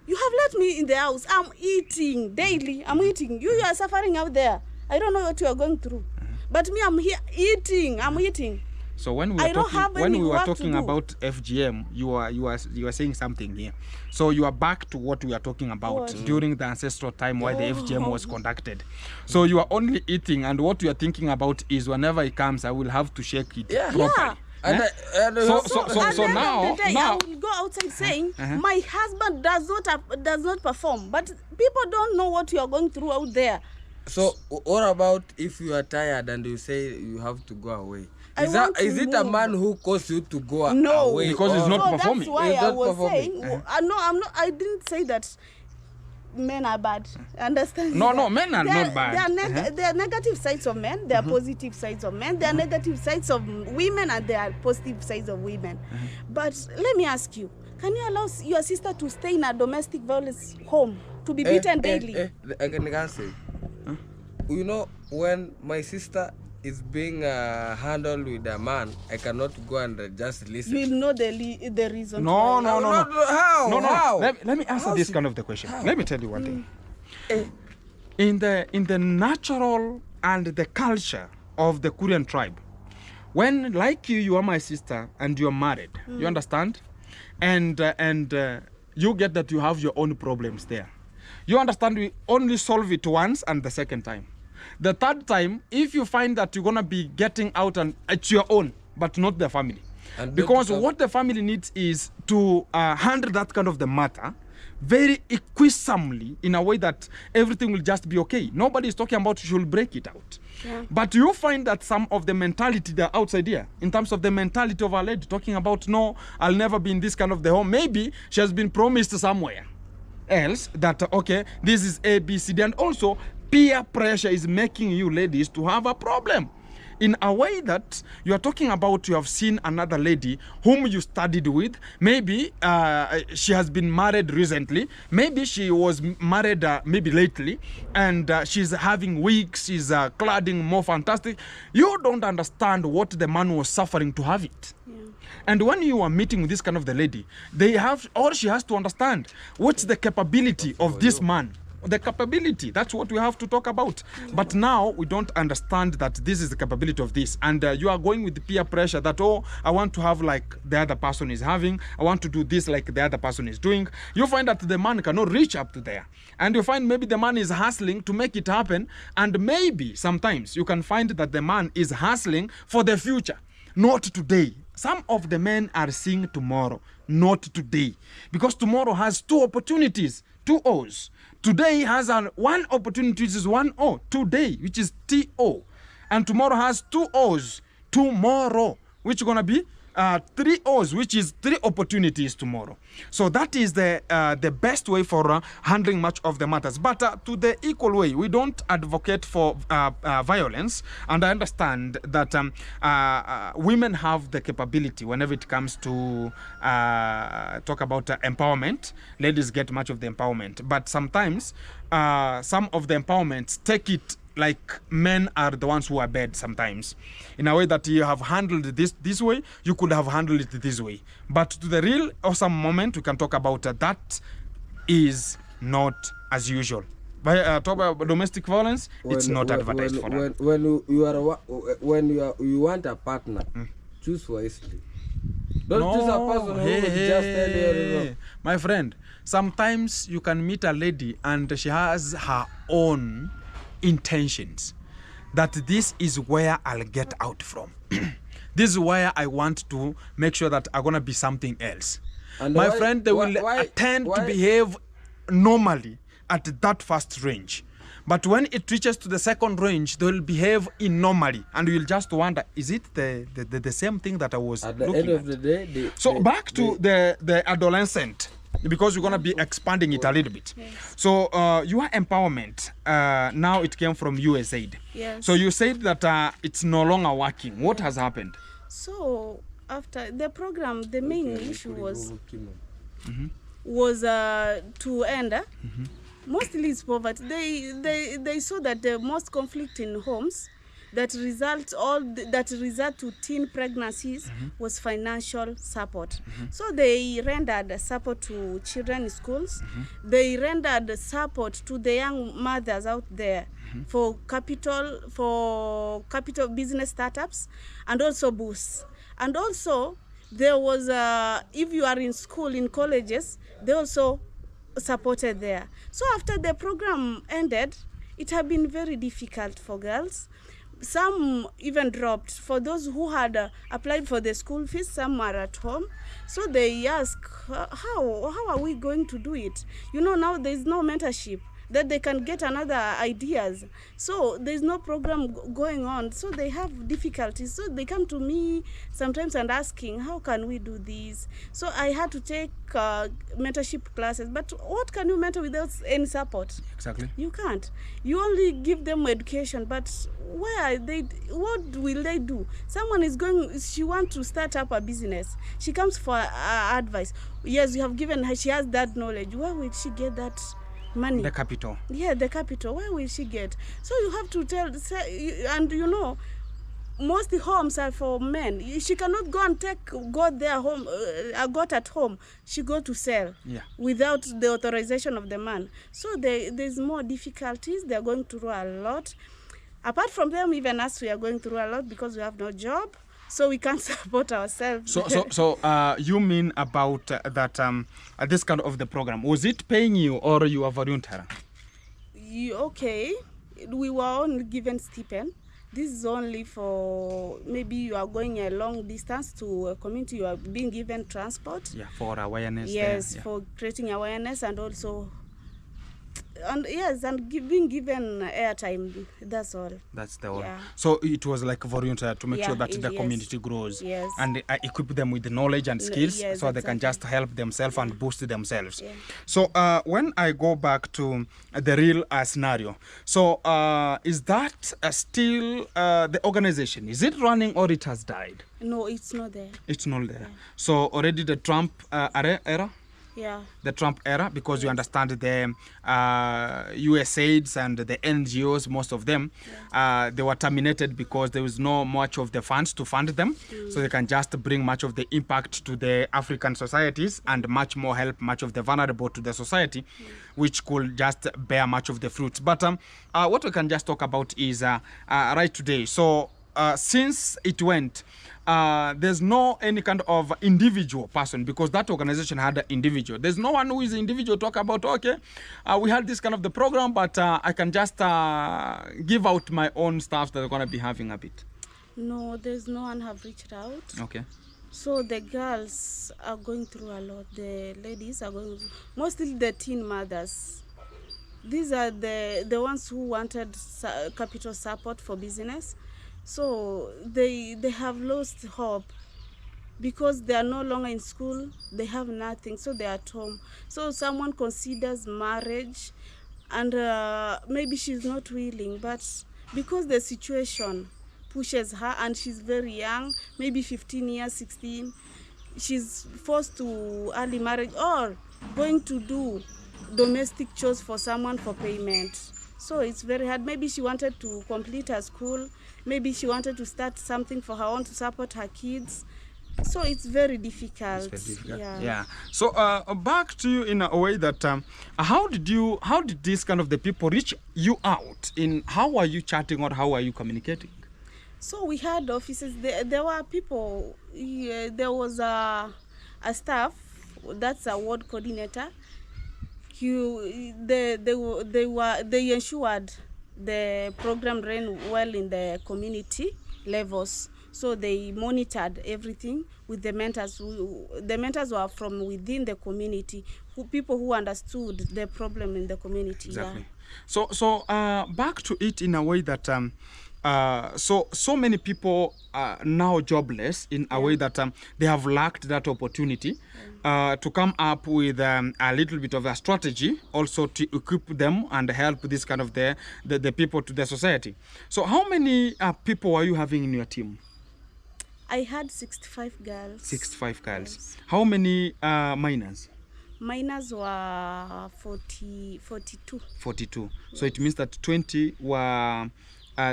Speaker 2: you have let me in the house. I'm eating daily. I'm eating. You are suffering out there. I don't know what you are going through. But me, I'm here eating. I'm eating.
Speaker 1: So when we were talking about FGM, you are saying something here. So you are back to what we are talking about during the ancestral time where the FGM was conducted. So you are only eating, and what you are thinking about is whenever it comes, I will have to shake it properly.
Speaker 2: Yeah.
Speaker 1: So now
Speaker 2: I will go outside saying my husband does not perform, but people don't know what you are going through out there.
Speaker 3: So what about if you are tired and you say you have to go away? Is it a man who caused you to go away?
Speaker 1: Because he's not performing.
Speaker 2: That's why I was saying. No, I'm not. I didn't say that men are bad. Understand?
Speaker 1: No, men are not bad.
Speaker 2: There are negative sides of men. There are positive sides of men. There are negative sides of women, and there are positive sides of women. But let me ask you: can you allow your sister to stay in a domestic violence home to be beaten daily?
Speaker 3: I can say. You know, when my sister is being handled with a man, I cannot go and just listen.
Speaker 2: You will know the reason.
Speaker 1: No.
Speaker 3: How?
Speaker 1: Let me answer this kind of the question. Let me tell you one thing. In the natural and the culture of the Korean tribe, when like you are my sister and you're married, you understand, and you get that you have your own problems there. You understand, we only solve it once and the second time. The third time, if you find that you're going to be getting out and it's your own, but not the family. And because what the family needs is to handle that kind of the matter very equisomely in a way that everything will just be okay. Nobody is talking about you should break it out. Yeah. But you find that some of the mentality they're outside here, in terms of the mentality of our lady, talking about, no, I'll never be in this kind of the home. Maybe she has been promised somewhere else that, okay, this is A, B, C, D, and also peer pressure is making you ladies to have a problem in a way that you are talking about. You have seen another lady whom you studied with. Maybe she has been married recently. Maybe she was married maybe lately, and she's having wigs, she's cladding more fantastic. You don't understand what the man was suffering to have it. Yeah. And when you are meeting with this kind of the lady, they have, or she has to understand what's the capability of this man. The capability, that's what we have to talk about. But now we don't understand that this is the capability of this, and you are going with the peer pressure that, oh, I want to have like the other person is having, I want to do this like the other person is doing. You find that the man cannot reach up to there, and you find maybe the man is hustling to make it happen, and maybe sometimes you can find that the man is hustling for the future, not today. Some of the men are seeing tomorrow, not today, because tomorrow has two opportunities, two O's. Today has one opportunity, which is one O, today, which is T-O. And tomorrow has two O's, tomorrow, which is going to be three O's, which is three opportunities tomorrow. So that is the best way for handling much of the matters. But to the equal way, we don't advocate for violence. And I understand that women have the capability whenever it comes to talk about empowerment. Ladies get much of the empowerment. But sometimes some of the empowerments take it like men are the ones who are bad sometimes. In a way that you have handled this way, you could have handled it this way. But to the real awesome moment, we can talk about that is not as usual. Talk about domestic violence, it's not advertised for that.
Speaker 3: When you want a partner, choose wisely. Don't choose a person who will just tell you.
Speaker 1: My friend, sometimes you can meet a lady and she has her own intentions, that this is where I'll get out from. This is where I want to make sure that I'm going to be something else. And my friend, they will tend to behave normally at that first range. But when it reaches to the second range, they will behave normally. And you'll just wonder, is it the same thing that I was looking at? At the end of the day... So back to the adolescent, because we're going to be expanding it a little bit. Yes. So your empowerment, now it came from USAID.
Speaker 2: Yes.
Speaker 1: So you said that it's no longer working. What has happened?
Speaker 2: So after the program, the main issue was was to end. Mostly it's poverty. They saw that the most conflict in homes that result to teen pregnancies was financial support. So they rendered support to children in schools. They rendered support to the young mothers out there for capital business startups, and also boosts. And also there was if you are in school, in colleges, they also supported there. So after the program ended, it had been very difficult for girls. Some even dropped. For those who had applied for the school fees, some are at home. So they ask, how are we going to do it? You know, now there is no mentorship that they can get another ideas. So there's no program going on. So they have difficulties. So they come to me sometimes and asking, how can we do this? So I had to take mentorship classes. But what can you mentor without any support?
Speaker 1: Exactly.
Speaker 2: You can't. You only give them education, but what will they do? Someone is going, she wants to start up a business. She comes for advice. Yes, you have given her, she has that knowledge. Where will she get that money?
Speaker 1: The capital.
Speaker 2: Yeah, the capital. Where will she get? So you have to and you know, most homes are for men. She cannot go and take goat there home, a goat at home. She go to sell without the authorization of the man. So there's more difficulties. They're going through a lot. Apart from them, even us, we are going through a lot because we have no job. So we can't support ourselves.
Speaker 1: So you mean about that this kind of the program, was it paying you or you are volunteer?
Speaker 2: Okay, we were only given stipend. This is only for maybe you are going a long distance to a community, you are being given transport.
Speaker 1: Yeah, for awareness.
Speaker 2: Yes, for creating awareness, and also being given airtime. That's all.
Speaker 1: That's the all.
Speaker 2: Yeah.
Speaker 1: So it was like volunteer to make sure that the community grows.
Speaker 2: Yes.
Speaker 1: And equip them with the knowledge and skills so they can just help themselves and boost themselves. Yeah. So when I go back to the real scenario, so is that still the organization? Is it running or it has died?
Speaker 2: No, it's not there.
Speaker 1: It's not there. Yeah. So already the Trump era?
Speaker 2: Yeah.
Speaker 1: The Trump era, because you understand the USAIDs and the NGOs, most of them, they were terminated because there was no much of the funds to fund them. So they can just bring much of the impact to the African societies and much more help much of the vulnerable to the society, which could just bear much of the fruits. But what we can just talk about is right today. So since it went, there's no any kind of individual person, because that organization had an individual. There's no one who is individual talk about, okay, we had this kind of the program, but I can just give out my own stuff that they're going to be having a bit.
Speaker 2: No, there's no one have reached out.
Speaker 1: Okay.
Speaker 2: So the girls are going through a lot. The ladies are going, mostly the teen mothers. These are the ones who wanted capital support for business. So they have lost hope because they are no longer in school. They have nothing, so they are at home. So someone considers marriage, and maybe she's not willing, but because the situation pushes her, and she's very young, maybe 15 years, 16, she's forced to early marriage or going to do domestic chores for someone for payment. So it's very hard. Maybe she wanted to complete her school. Maybe she wanted to start something for her own to support her kids. So it's very difficult.
Speaker 1: It's very difficult.
Speaker 2: Yeah.
Speaker 1: So back to you in a way that how did this kind of the people reach you out? In how are you chatting or how are you communicating?
Speaker 2: So we had offices. There were people. There was a staff. That's a ward coordinator. They ensured the program ran well in the community levels. So they monitored everything with the mentors. The mentors were from within the community, people who understood the problem in the community.
Speaker 1: Exactly.
Speaker 2: Yeah.
Speaker 1: So back to it in a way that so many people are now jobless in a way that they have lacked that opportunity to come up with a little bit of a strategy also to equip them and help this kind of the people to the society. So how many people are you having in your team?
Speaker 2: I had 65 girls.
Speaker 1: 65 girls.
Speaker 2: Yes.
Speaker 1: How many minors?
Speaker 2: Minors were 42.
Speaker 1: 42. So it means that 20 were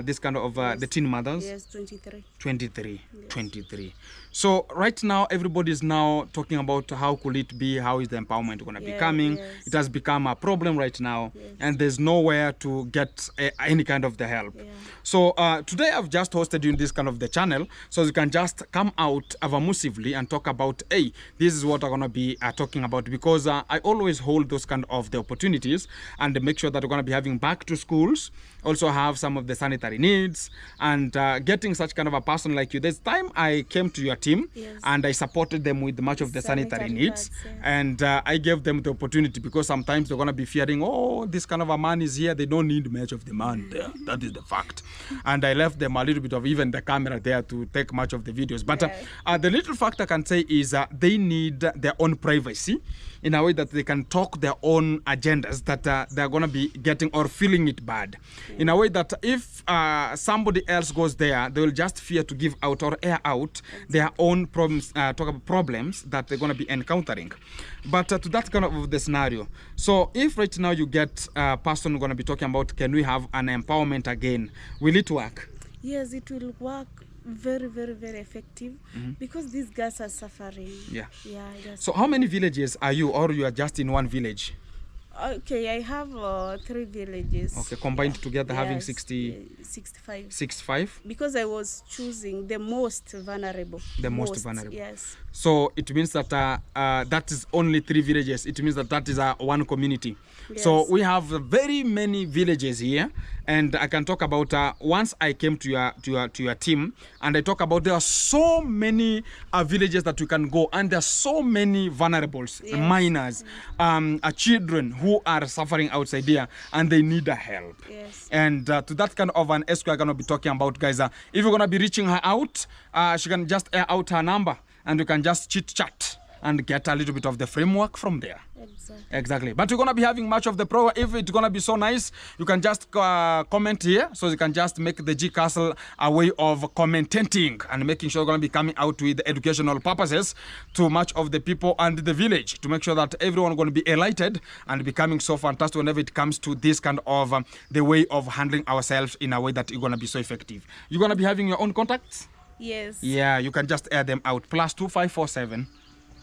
Speaker 1: this kind of the teen mothers.
Speaker 2: Yes, 23.
Speaker 1: 23.
Speaker 2: Yes.
Speaker 1: 23. So right now everybody is now talking about how could it be, how is the empowerment going to be coming.
Speaker 2: Yes.
Speaker 1: It has become a problem right now,
Speaker 2: Yes.
Speaker 1: and there's nowhere to get any kind of the help.
Speaker 2: Yeah.
Speaker 1: So today I've just hosted you in this kind of the channel, so you can just come out avamosively and talk about, hey, this is what I'm going to be talking about, because I always hold those kind of the opportunities and make sure that we're going to be having back to schools, also have some of the sanitary needs, and getting such kind of a person like you. There's time I came to your team,
Speaker 2: Yes.
Speaker 1: and I supported them with much of the sanitary needs,
Speaker 2: pads, yeah.
Speaker 1: and I gave them the opportunity, because sometimes they're going to be fearing, oh, this kind of a man is here, they don't need much of the man there. That is the fact. And I left them a little bit of even the camera there to take much of the videos. But the little fact I can say is they need their own privacy, in a way that they can talk their own agendas that they're going to be getting or feeling it bad. In a way that if somebody else goes there, they will just fear to give out or air out their own problems, talk about problems that they're going to be encountering. But to that kind of the scenario. So if right now you get a person going to be talking about, can we have an empowerment again? Will it work?
Speaker 2: Yes, it will work very, very, very effective, because these girls are suffering.
Speaker 1: Yeah.
Speaker 2: Yeah.
Speaker 1: So how many villages are you, or you are just in one village?
Speaker 2: Okay, I have 3 villages.
Speaker 1: Okay, combined together having
Speaker 2: Yes, 65.
Speaker 1: 65.
Speaker 2: Because I was choosing the most vulnerable.
Speaker 1: The most vulnerable.
Speaker 2: Yes.
Speaker 1: So it means that that is only 3 villages. It means that that is one community. So
Speaker 2: Yes.
Speaker 1: we have very many villages here, and I can talk about once I came to your team, and I talk about there are so many villages that you can go, and there are so many vulnerables,
Speaker 2: Yes.
Speaker 1: minors, children who are suffering outside here, and they need a help.
Speaker 2: Yes.
Speaker 1: And to that kind of an SQ I'm gonna be talking about, guys. If you're gonna be reaching her out, she can just air out her number, and you can just chit chat and get a little bit of the framework from there. Exactly. But you're gonna be having much of the pro. If it's gonna be so nice, you can just comment here, so you can just make the G Castle a way of commentating and making sure you're gonna be coming out with educational purposes to much of the people and the village, to make sure that everyone gonna be enlightened and becoming so fantastic whenever it comes to this kind of the way of handling ourselves in a way that you're gonna be so effective. You're gonna be having your own contacts.
Speaker 2: Yes.
Speaker 1: Yeah, you can just air them out. +2547.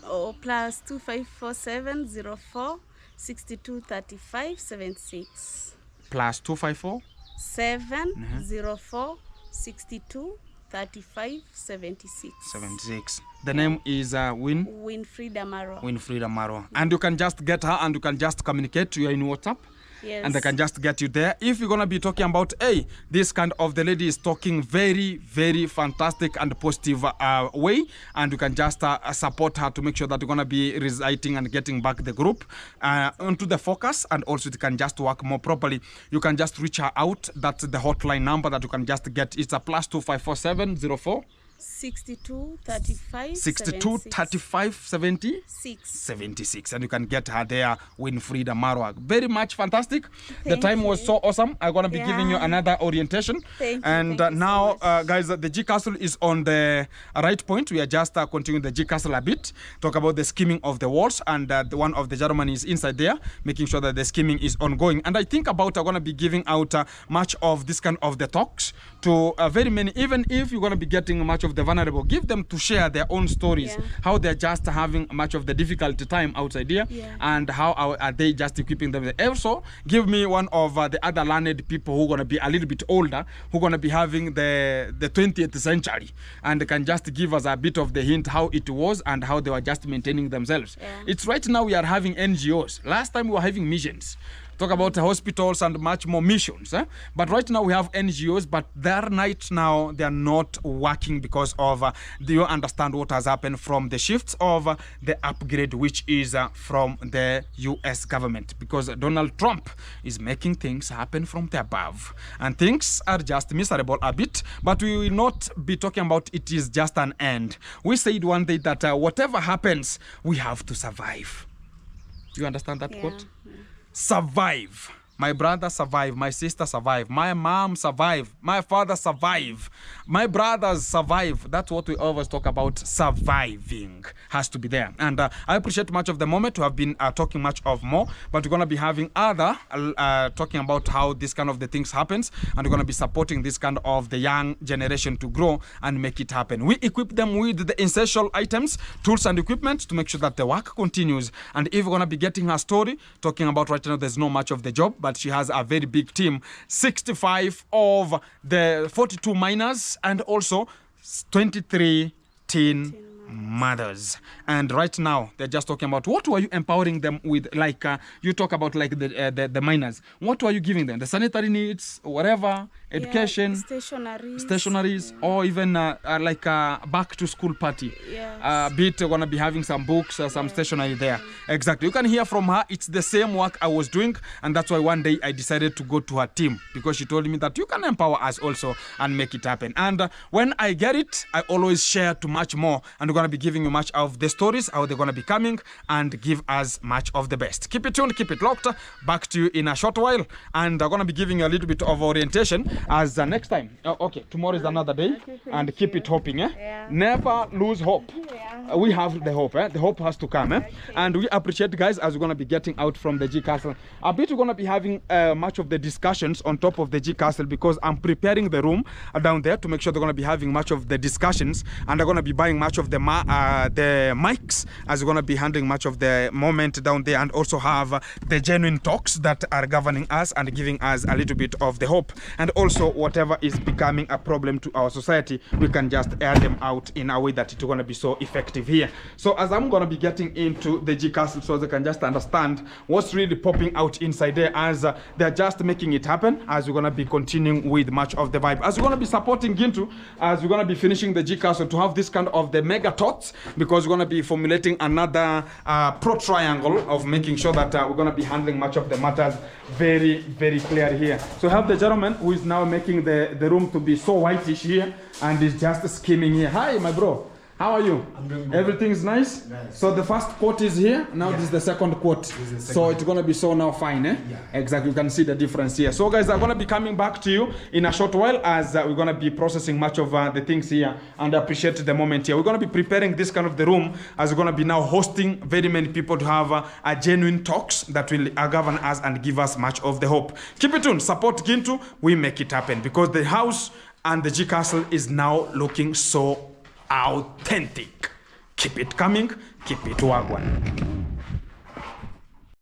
Speaker 2: +2547 04 62 35 76.
Speaker 1: +254.
Speaker 2: 704 62 35 76.
Speaker 1: 76. The name is
Speaker 2: Winfried Amaro.
Speaker 1: Winfried Amaro. And you can just get her, and you can just communicate. You are in WhatsApp.
Speaker 2: Yes.
Speaker 1: And they can just get you there. If you're going to be talking about, hey, this kind of the lady is talking very, very fantastic and positive way, and you can just support her to make sure that you're going to be reciting and getting back the group onto the focus, and also it can just work more properly. You can just reach her out. That's the hotline number that you can just get. It's a +254 04
Speaker 2: 62 35
Speaker 1: 62 35 70
Speaker 2: 6.
Speaker 1: 76, and you can get her there. Winfried Amaro, very much fantastic. The
Speaker 2: Thank
Speaker 1: time was
Speaker 2: you.
Speaker 1: so awesome. I'm gonna be giving you another orientation.
Speaker 2: Thank you.
Speaker 1: And
Speaker 2: Thank you so
Speaker 1: now
Speaker 2: much.
Speaker 1: guys, the G Castle is on the right point. We are just continuing the G Castle a bit, talk about the skimming of the walls, and the one of the German is inside there, making sure that the skimming is ongoing. And I think about I'm gonna be giving out much of this kind of the talks to very many, even if you're gonna be getting much of the vulnerable, give them to share their own stories, how they're just having much of the difficult time outside here, and how are they just equipping them. Also, give me one of the other learned people who are going to be a little bit older, who are going to be having the 20th century, and can just give us a bit of the hint how it was and how they were just maintaining themselves. It's right now we are having NGOs. Last time we were having missions. Talk about hospitals and much more missions. But right now we have NGOs, but they're right now they are not working because of you understand what has happened from the shifts of the upgrade, which is from the US government, because Donald Trump is making things happen from the above, and things are just miserable a bit. But we will not be talking about it is just an end. We said one day that whatever happens, we have to survive. You understand that quote? Survive. My brother survive. My sister survive. My mom survive. My father survive. My brothers survive. That's what we always talk about. Surviving has to be there. And I appreciate much of the moment. We have been talking much of more, but we're going to be having other talking about how this kind of the things happens, and we're going to be supporting this kind of the young generation to grow and make it happen. We equip them with the essential items, tools and equipment to make sure that the work continues. And if we're going to be getting her story, talking about right now, there's no much of the job, but she has a very big team, 65 of the 42 minors and also 23 teen mothers. And right now they're just talking about what were you empowering them with, like you talk about like the minors, what were you giving them, the sanitary needs, whatever, education, stationaries, or even like a back to school party. Bit gonna be having some books, some stationery there. Exactly, you can hear from her. It's the same work I was doing, and that's why one day I decided to go to her team, because she told me that you can empower us also and make it happen. And when I get it, I always share to much more, and we're gonna be giving you much of the stories, how they're gonna be coming, and give us much of the best. Keep it tuned, keep it locked. Back to you in a short while, and I'm gonna be giving you a little bit of orientation as next time. Okay, tomorrow is another day, and keep it hoping. Never lose hope. We have the hope. The hope has to come. And we appreciate, guys, as we're gonna be getting out from the G Castle. A bit we're gonna be having much of the discussions on top of the G Castle, because I'm preparing the room down there to make sure they're gonna be having much of the discussions, and they're gonna be buying much of the mics, as we're gonna be handling much of the moment down there, and also have the genuine talks that are governing us and giving us a little bit of the hope. And also whatever is becoming a problem to our society, we can just air them out in a way that it's going to be so effective here. So as I'm going to be getting into the G Castle, so they can just understand what's really popping out inside there, as they're just making it happen, as we're going to be continuing with much of the vibe, as we're going to be supporting Gintu, as we're going to be finishing the G Castle, to have this kind of the mega thoughts, because we're going to be formulating another pro triangle of making sure that we're going to be handling much of the matters very, very clear here. So have the gentleman who is now making the room to be so whitish here, and is just skimming here. Hi, my bro. How are you?
Speaker 4: I'm doing good.
Speaker 1: Everything's nice? So the first quote is here. Now this is the second quote. So it's going to be so now fine, eh? Exactly. You can see the difference here. So guys, I'm going to be coming back to you in a short while, as we're going to be processing much of the things here, and I appreciate the moment here. We're going to be preparing this kind of the room, as we're going to be now hosting very many people to have a genuine talks that will govern us and give us much of the hope. Keep it tuned. Support Gintu. We make it happen, because the house and the G Castle is now looking so authentic. Keep it coming, keep it wagwan.